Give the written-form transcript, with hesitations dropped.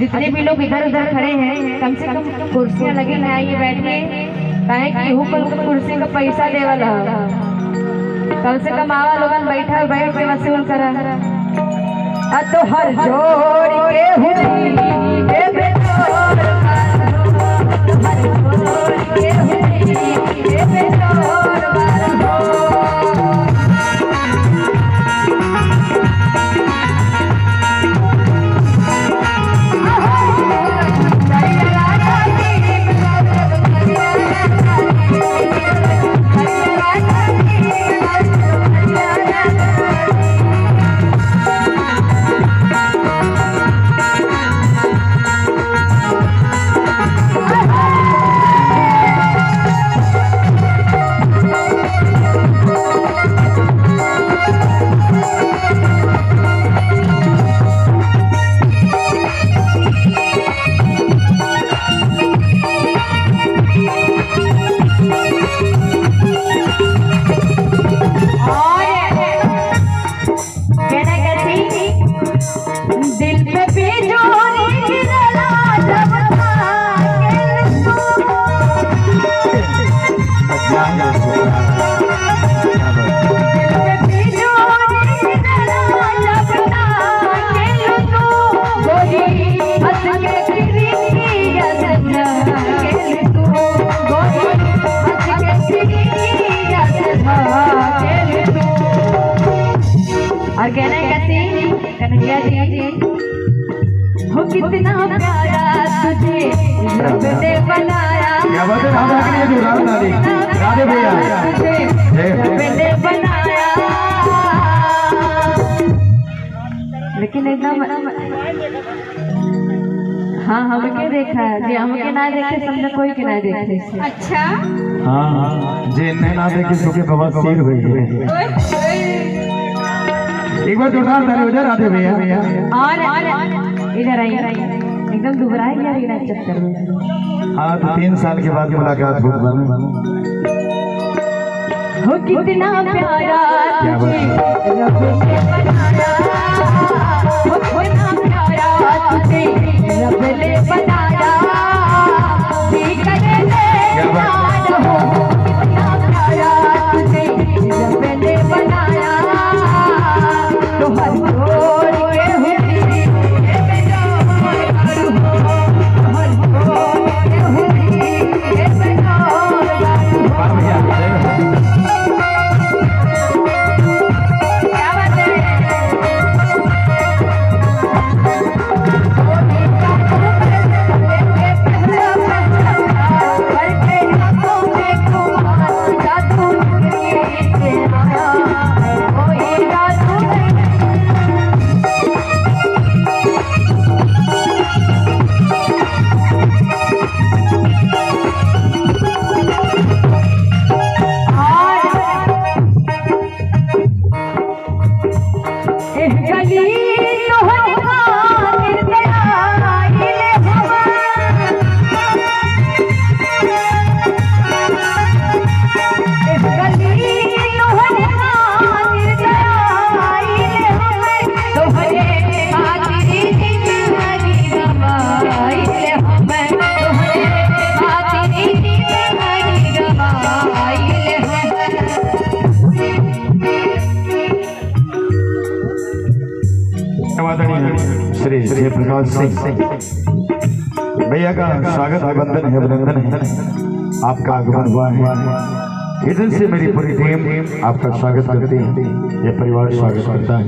जितने भी लोग इधर उधर खड़े हैं कम से कम कुर्सियां लगे ना, ये बैठिए काहे कि कुर्सी का पैसा देवल कम से कम आवा लोगन बैठा बैठ के वसूल करा। तो हर जोड़ के हुई के बेजोड़ हर जोड़ के हुई के बेजोड़ और कहना कैसी कन्हैया जी हो कितना प्यारा तुझे रब ने बनाया। क्या बात है, राधा के लिए जो राधे भैया रब ने बनाया। लेकिन एकदम हाँ हमके देखा जी, हमके ना देखे समझे कोई के ना देखे। अच्छा हाँ जे ना देखे सुखे बहुत सिर हुई है। एक बार जोरदार ताली हो जाए राधे भैया। और इधर आइए, एकदम दुबरा है यार इधर चक्कर में। हाँ तो 3 साल के बाद मुलाकात हुई हो कितना प्यारा तुझे रब ने बनाया। हो कितना प्यारा तुझे रब ने बनाया। ठीक करे याद हो कितना प्यारा तुझे रब ने बनाया। तो हर जोड़ के हुई के बेजोड़ हर जोड़ के हुई के बेजोड़ क्या बात है। श्री जयप्रकाश सिंह भैया का स्वागत अभिनंदन है, अभिनंदन है। आपका आगमन हुआ है, इधर से मेरी पूरी टीम आपका स्वागत करती है, यह परिवार स्वागत करता है।